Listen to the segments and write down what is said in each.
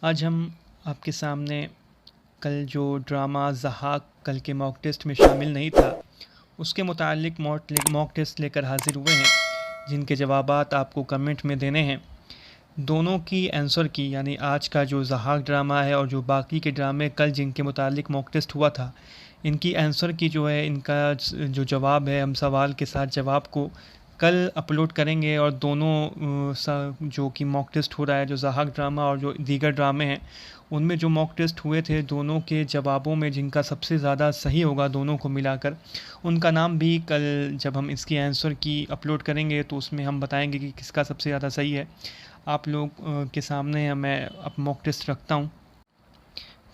आज हम आपके सामने कल जो ड्रामा ज़हाक कल के मॉक टेस्ट में शामिल नहीं था उसके मुतालिक मॉक टेस्ट लेकर हाज़िर हुए हैं, जिनके जवाबात आपको कमेंट में देने हैं। दोनों की आंसर की यानी आज का जो ज़हाक ड्रामा है और जो बाकी के ड्रामे कल जिनके मुतालिक मॉक टेस्ट हुआ था, इनकी आंसर की जो है इनका जो जवाब है, हम सवाल के साथ जवाब को कल अपलोड करेंगे। और दोनों जो कि मॉक टेस्ट हो रहा है, जो ज़हाक ड्रामा और जो दीगर ड्रामे हैं, उनमें जो मॉक टेस्ट हुए थे, दोनों के जवाबों में जिनका सबसे ज़्यादा सही होगा दोनों को मिलाकर, उनका नाम भी कल जब हम इसकी आंसर की अपलोड करेंगे तो उसमें हम बताएंगे कि किसका सबसे ज़्यादा सही है। आप लोग के सामने मैं अब मॉक टेस्ट रखता हूँ।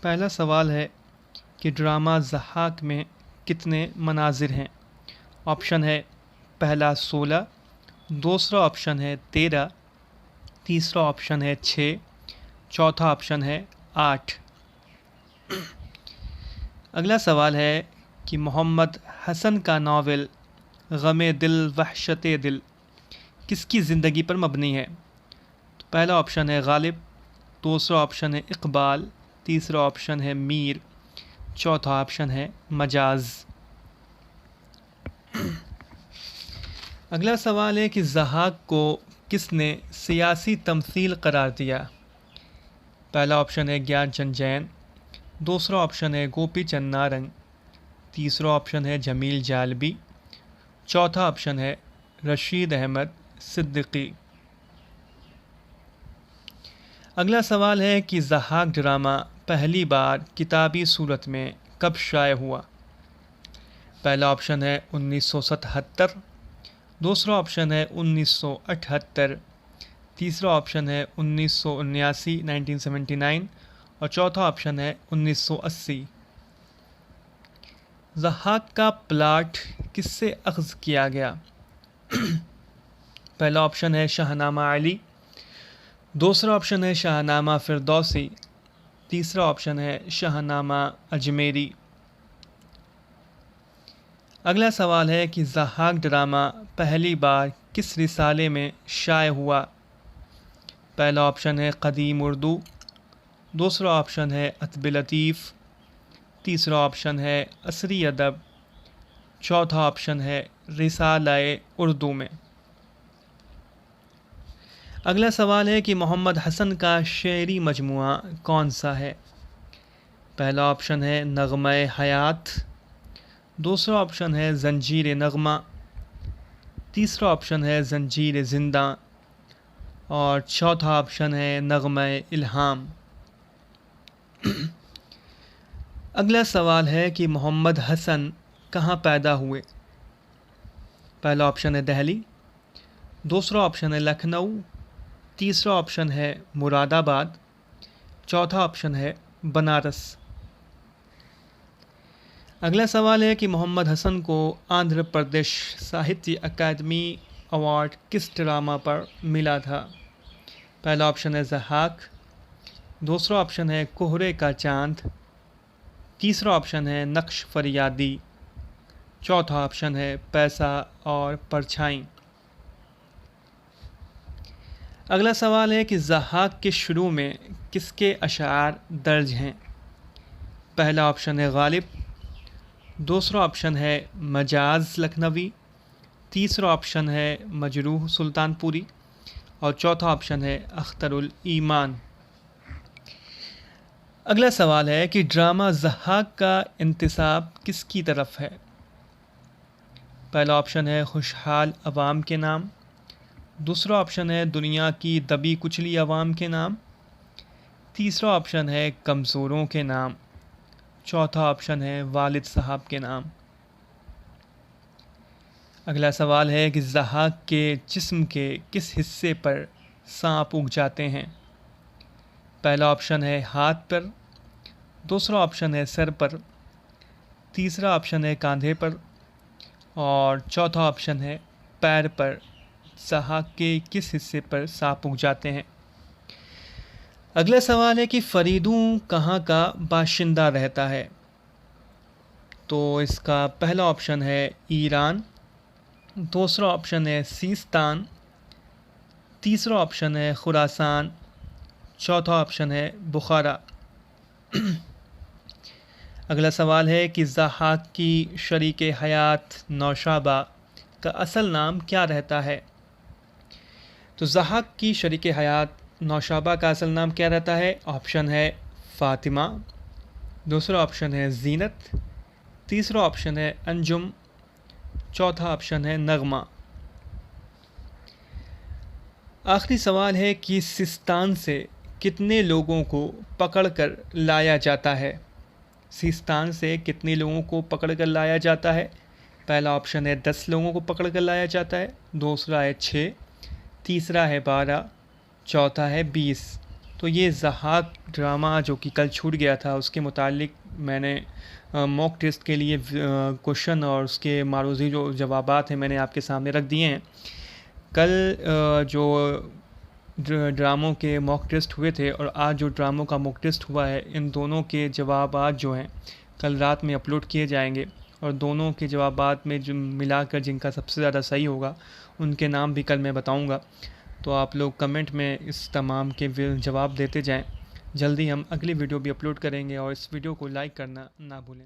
पहला सवाल है कि ड्रामा ज़हाक में कितने मनाजिर हैं। ऑप्शन है पहला 16, दूसरा ऑप्शन है 13, तीसरा ऑप्शन है 6, चौथा ऑप्शन है 8। अगला सवाल है कि मोहम्मद हसन का नावल गमे दिल वहशत दिल किसकी ज़िंदगी पर मबनी है। तो पहला ऑप्शन है गालिब, दूसरा ऑप्शन है इकबाल, तीसरा ऑप्शन है मीर, चौथा ऑप्शन है मजाज। अगला सवाल है कि ज़हाक को किसने सियासी तमसील करार दिया। पहला ऑप्शन है ज्ञानचंद जैन, दूसरा ऑप्शन है गोपी चंद नारंग, तीसरा ऑप्शन है जमील जालबी, चौथा ऑप्शन है रशीद अहमद सिद्दीकी। अगला सवाल है कि ज़हाक ड्रामा पहली बार किताबी सूरत में कब शाये हुआ। पहला ऑप्शन है 1977, दूसरा ऑप्शन है 1978, तीसरा ऑप्शन है 1979 1979 और चौथा ऑप्शन है 1980। ज़हाक का प्लाट किससे अख्ज़ किया गया। पहला ऑप्शन है शाहनामा अली, दूसरा ऑप्शन है शाहनामा फिरदौसी, तीसरा ऑप्शन है शाहनामा अजमेरी। अगला सवाल है कि ज़हाक ड्रामा पहली बार किस रिसाले में शाये हुआ। पहला ऑप्शन है क़दीम उर्दू, दूसरा ऑप्शन है अतब लतीफ़, तीसरा ऑप्शन है असरी अदब, चौथा ऑप्शन है रिसाला-ए उर्दू में। अगला सवाल है कि मोहम्मद हसन का शेरी मजमुआ कौन सा है। पहला ऑप्शन है नग़्मा-ए हयात, दूसरा ऑप्शन है ज़ंजीर नग़्मा, तीसरा ऑप्शन है ज़ंजीर ज़िंदा और चौथा ऑप्शन है नग़्मा-ए इल्हाम। अगला सवाल है कि मोहम्मद हसन कहाँ पैदा हुए। पहला ऑप्शन है दिल्ली, दूसरा ऑप्शन है लखनऊ, तीसरा ऑप्शन है मुरादाबाद, चौथा ऑप्शन है बनारस। अगला सवाल है कि मोहम्मद हसन को आंध्र प्रदेश साहित्य अकादमी अवार्ड किस ड्रामा पर मिला था। पहला ऑप्शन है ज़हाक, दूसरा ऑप्शन है कोहरे का चांद, तीसरा ऑप्शन है नक्श फरियादी, चौथा ऑप्शन है पैसा और परछाई। अगला सवाल है कि ज़हाक के शुरू में किसके अशार दर्ज हैं। पहला ऑप्शन है गालिब, दूसरा ऑप्शन है मजाज लखनवी, तीसरा ऑप्शन है मजरूह सुल्तानपुरी और चौथा ऑप्शन है अख्तरुल ईमान। अगला सवाल है कि ड्रामा ज़हाक का इंतिसाब किसकी तरफ है। पहला ऑप्शन है खुशहाल अवाम के नाम, दूसरा ऑप्शन है दुनिया की दबी कुचली अवाम के नाम, तीसरा ऑप्शन है कमज़ोरों के नाम, चौथा ऑप्शन है वालिद साहब के नाम। अगला सवाल है कि ज़हाक के जिस्म के किस हिस्से पर सांप उग जाते हैं। पहला ऑप्शन है हाथ पर, दूसरा ऑप्शन है सर पर, तीसरा ऑप्शन है कंधे पर और चौथा ऑप्शन है पैर पर। ज़हाक के किस हिस्से पर सांप उग जाते हैं। अगला सवाल है कि फ़रीदूं कहाँ का बाशिंदा रहता है। तो इसका पहला ऑप्शन है ईरान, दूसरा ऑप्शन है सीस्तान, तीसरा ऑप्शन है खुरासान, चौथा ऑप्शन है बुखारा। अगला सवाल है कि ज़हाक की शरीक हयात नौशाबा का असल नाम क्या रहता है? तो ज़हाक की शरीक हयात नौशाबा का असल नाम क्या रहता है? ऑप्शन है फ़ातिमा, दूसरा ऑप्शन है ज़ीनत, तीसरा ऑप्शन है अंजुम, चौथा ऑप्शन है नगमा। आखिरी सवाल है कि सिस्तान से कितने लोगों को पकड़कर लाया जाता है? सिस्तान से कितने लोगों को पकड़कर लाया जाता है? पहला ऑप्शन है 10 लोगों को पकड़कर लाया जाता है, दूसरा है 6, तीसरा है 12, चौथा है 20। तो ये ज़हाक ड्रामा जो कि कल छूट गया था उसके मुतालिक मैंने मॉक टेस्ट के लिए क्वेश्चन और उसके मारूजी जो जवाबात हैं मैंने आपके सामने रख दिए हैं। कल जो ड्रामों के मॉक टेस्ट हुए थे और आज जो ड्रामों का मॉक टेस्ट हुआ है, इन दोनों के जवाबात जो हैं कल रात में अपलोड किए जाएंगे और दोनों के जवाबात में जो मिलाकर जिनका सबसे ज़्यादा सही होगा उनके नाम भी कल मैं बताऊंगा। तो आप लोग कमेंट में इस तमाम के जवाब देते जाएं। जल्दी हम अगली वीडियो भी अपलोड करेंगे और इस वीडियो को लाइक करना ना भूलें।